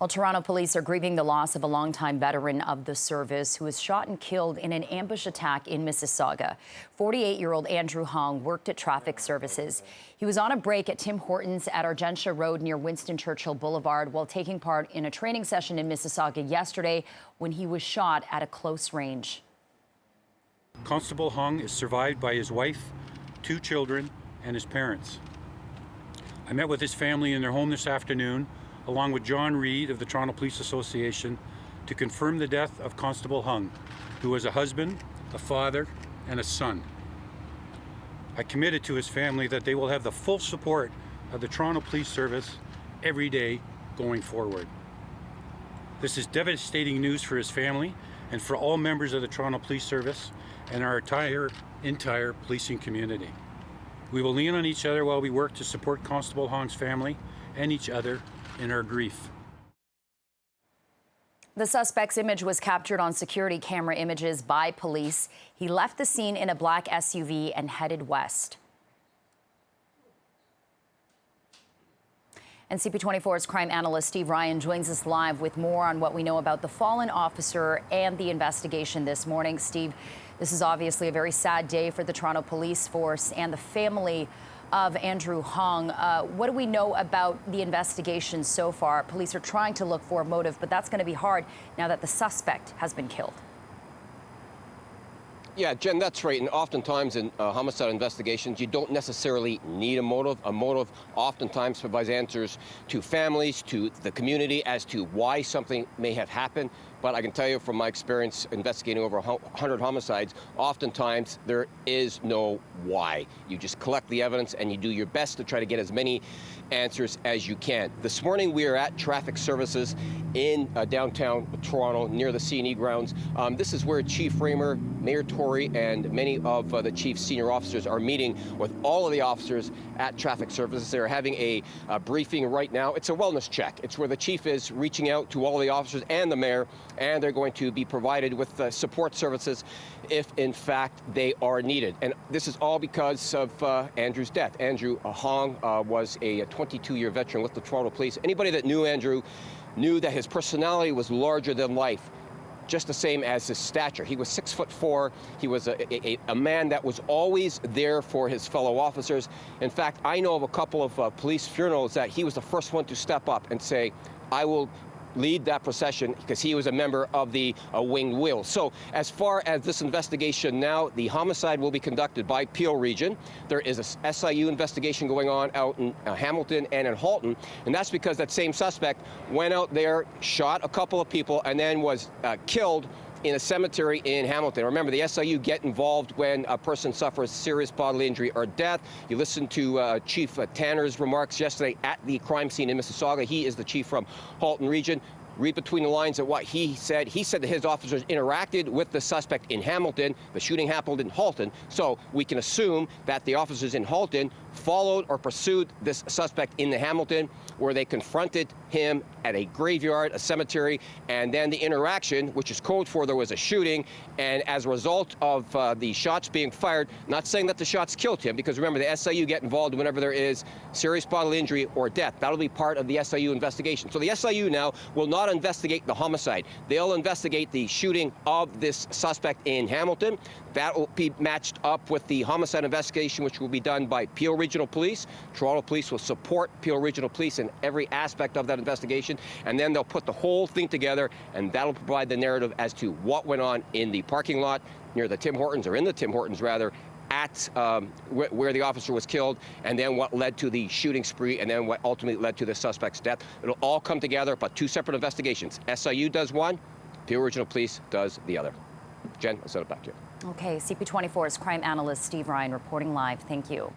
Well, Toronto police are grieving the loss of a longtime veteran of the service who was shot and killed in an ambush attack in Mississauga. 48-year-old Andrew Hong worked at traffic services. He was on a break at Tim Hortons at Argentia Road near Winston Churchill Boulevard while taking part in a training session in Mississauga yesterday when he was shot at a close range. Constable Hong is survived by his wife, 2 children, and his parents. I met with his family in their home this afternoon, along with John Reid of the Toronto Police Association, to confirm the death of Constable Hong, who was a husband, a father, and a son. I committed to his family that they will have the full support of the Toronto Police Service every day going forward. This is devastating news for his family and for all members of the Toronto Police Service and our entire policing community. We will lean on each other while we work to support Constable Hong's family and each other in our grief. The suspect's image was captured on security camera images by police. He left the scene in a black SUV and headed west. And CP24's crime analyst Steve Ryan joins us live with more on what we know about the fallen officer and the investigation this morning. Steve, this is obviously a very sad day for the Toronto Police Force and the family of Andrew Hong. What do we know about the investigation so far? Police are trying to look for a motive, but that's going to be hard now that the suspect has been killed. Yeah, Jen, that's right. And oftentimes in homicide investigations, you don't necessarily need a motive. A motive oftentimes provides answers to families, to the community as to why something may have happened. But I can tell you from my experience investigating over 100 homicides, oftentimes there is no why. You just collect the evidence and you do your best to try to get as many answers as you can. This morning we are at traffic services in downtown Toronto near the C&E grounds. This is where Chief Raymer, Mayor Tory, and many of the chief's senior officers are meeting with all of the officers at traffic services. They're having a briefing right now. It's a wellness check. It's where the chief is reaching out to all of the officers and the mayor, and they're going to be provided with support services if, in fact, they are needed. And this is all because of Andrew's death. Andrew Hong was a 22-year veteran with the Toronto Police. Anybody that knew Andrew knew that his personality was larger than life, just the same as his stature. He was 6'4". He was a man that was always there for his fellow officers. In fact, I know of a couple of police funerals that he was the first one to step up and say, I will lead that procession, because he was a member of the Winged Wheel. So as far as this investigation now, the homicide will be conducted by Peel Region. There is a SIU investigation going on out in Hamilton and in Halton, and that's because that same suspect went out there, shot a couple of people, and then was killed in a cemetery in Hamilton. Remember, the SIU get involved when a person suffers serious bodily injury or death. You listened to Chief Tanner's remarks yesterday at the crime scene in Mississauga. He is the chief from Halton Region. Read between the lines of what he said. He said that his officers interacted with the suspect in Hamilton. The shooting happened in Halton. So we can assume that the officers in Halton followed or pursued this suspect in the Hamilton, where they confronted him at a graveyard, a cemetery, and then the interaction, which is code for there was a shooting, and as a result of the shots being fired, not saying that the shots killed him, because remember, the SIU get involved whenever there is serious bodily injury or death. That'll be part of the SIU investigation. So the SIU now will not investigate the homicide. They'll investigate the shooting of this suspect in Hamilton. That will be matched up with the homicide investigation, which will be done by Peel Regional Police. Toronto Police will support Peel Regional Police in every aspect of that investigation, and then they'll put the whole thing together, and that'll provide the narrative as to what went on in the parking lot near the Tim Hortons, or in the Tim Hortons rather, at where the officer was killed, and then what led to the shooting spree, and then what ultimately led to the suspect's death. It'll all come together, but 2 separate investigations. SIU does one, Peel Regional Police does the other. Jen, I'll send it back to you. Okay, CP24's crime analyst Steve Ryan reporting live. Thank you.